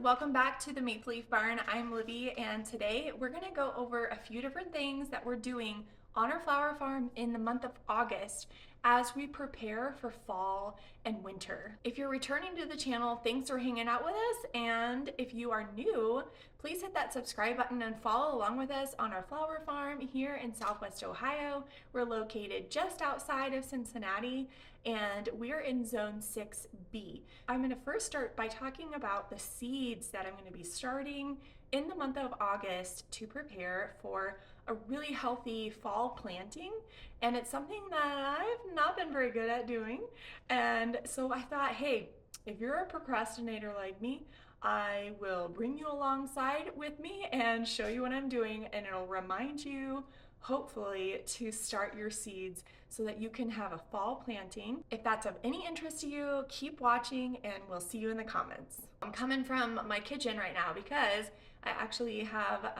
welcome back to the Maple Leaf Barn. I'm Libby, and today we're going to go over a few different things that we're doing on our flower farm in the month of August as we prepare for fall and winter. If you're returning to the channel, thanks for hanging out with us, and if you are new, please hit that subscribe button and follow along with us on our flower farm here in Southwest Ohio. We're located just outside of Cincinnati, and we're in Zone 6B. I'm going to first start by talking about the seeds that I'm going to be starting in the month of August to prepare for a really healthy fall planting. And it's something that I've not been very good at doing. And so I thought, hey, if you're a procrastinator like me, I will bring you alongside with me and show you what I'm doing, and it'll remind you, hopefully, to start your seeds so that you can have a fall planting. If that's of any interest to you, keep watching and we'll see you in the comments. I'm coming from my kitchen right now because I actually have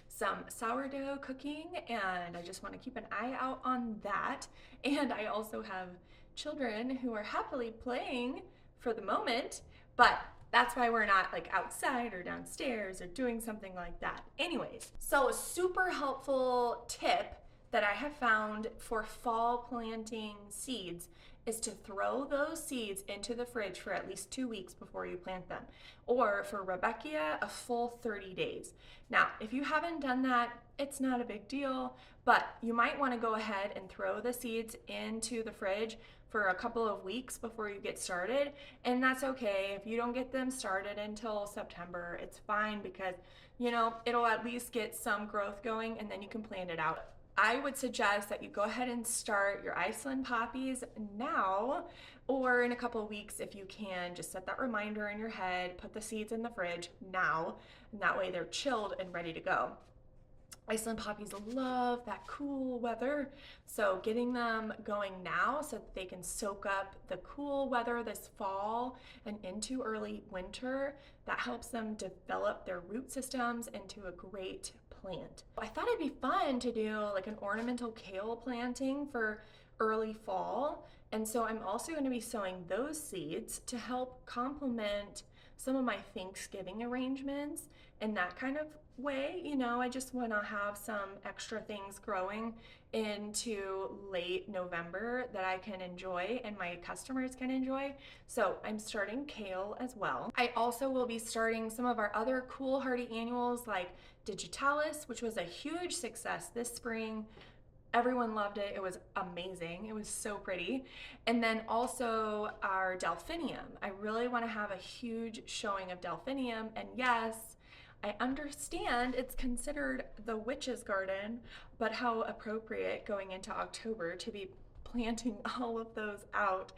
some sourdough cooking, and I just want to keep an eye out on that. And I also have children who are happily playing for the moment, but that's why we're not like outside or downstairs or doing something like that. Anyways, so a super helpful tip that I have found for fall planting seeds is to throw those seeds into the fridge for at least 2 weeks before you plant them. Or for Rudbeckia, a full 30 days. Now, if you haven't done that, it's not a big deal, but you might want to go ahead and throw the seeds into the fridge for a couple of weeks before you get started. And that's okay. If you don't get them started until September, it's fine, because, you know, it'll at least get some growth going and then you can plant it out. I would suggest that you go ahead and start your Iceland poppies now, or in a couple of weeks if you can. Just set that reminder in your head, put the seeds in the fridge now, and that way they're chilled and ready to go. Iceland poppies love that cool weather, so getting them going now so that they can soak up the cool weather this fall and into early winter, that helps them develop their root systems into a great plant. I thought it'd be fun to do like an ornamental kale planting for early fall, and so I'm also going to be sowing those seeds to help complement some of my Thanksgiving arrangements in that kind of way. You know, I just want to have some extra things growing into late November that I can enjoy and my customers can enjoy. So I'm starting kale as well. I also will be starting some of our other cool hardy annuals like Digitalis, which was a huge success this spring. Everyone loved it. It was amazing. It was so pretty. And then also our Delphinium. I really want to have a huge showing of Delphinium. And yes, I understand it's considered the witch's garden, but how appropriate going into October to be planting all of those out.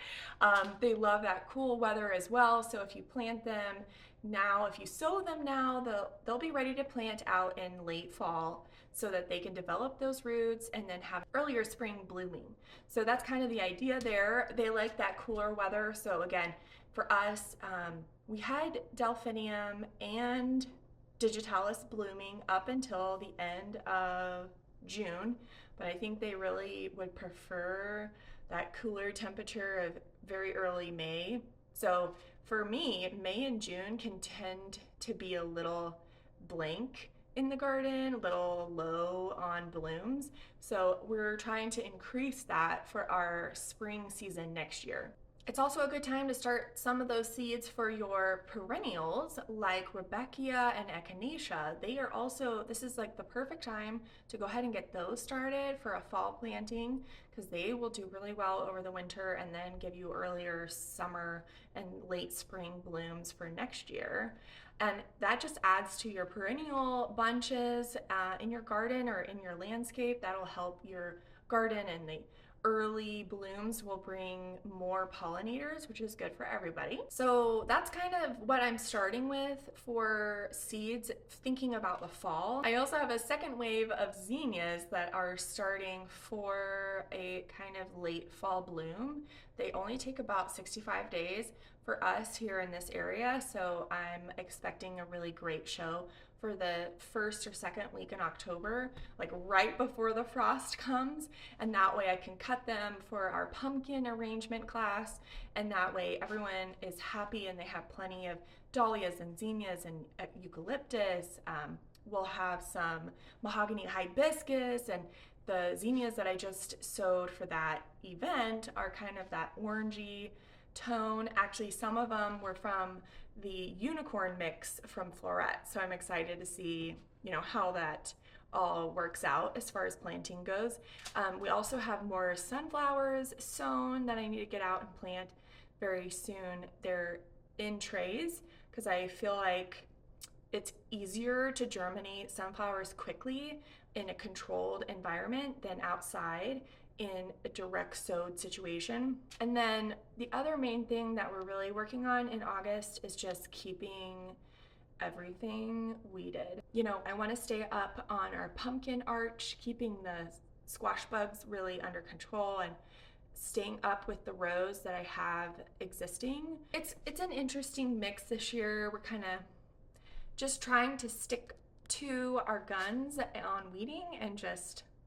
They love that cool weather as well. So if you plant them now, if you sow them now, they'll be ready to plant out in late fall so that they can develop those roots and then have earlier spring blooming. So that's kind of the idea there. They like that cooler weather. So again, for us, we had Delphinium and Digitalis blooming up until the end of June, but I think they really would prefer that cooler temperature of very early May. So for me, May and June can tend to be a little blank in the garden, a little low on blooms. So we're trying to increase that for our spring season next year. It's also a good time to start some of those seeds for your perennials like Rudbeckia and Echinacea. They are also, this is like the perfect time to go ahead and get those started for a fall planting, because they will do really well over the winter and then give you earlier summer and late spring blooms for next year. And that just adds to your perennial bunches in your garden or in your landscape. That'll help your garden, and the early blooms will bring more pollinators, which is good for everybody. So that's kind of what I'm starting with for seeds, thinking about the fall. I also have a second wave of zinnias that are starting for a kind of late fall bloom. They only take about 65 days for us here in this area, so I'm expecting a really great show for the first or second week in October, like right before the frost comes, and that way I can cut them for our pumpkin arrangement class, and that way everyone is happy and they have plenty of dahlias and zinnias and eucalyptus. We'll have some mahogany hibiscus, and the zinnias that I just sowed for that event are kind of that orangey tone. Actually, some of them were from the unicorn mix from Floret. So I'm excited to see, how that all works out as far as planting goes. We also have more sunflowers sown that I need to get out and plant very soon. They're in trays because I feel like it's easier to germinate sunflowers quickly in a controlled environment than outside in a direct sowed situation. And then the other main thing that we're really working on in August is just keeping everything weeded. I want to stay up on our pumpkin arch, keeping the squash bugs really under control and staying up with the rows that I have existing. It's an interesting mix this year. We're kind of just trying to stick to our guns on weeding, and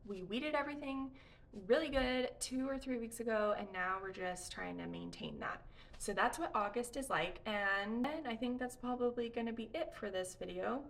we weeded everything really good 2 or 3 weeks ago, and now we're just trying to maintain that. So that's what August is like, and I think that's probably going to be it for this video.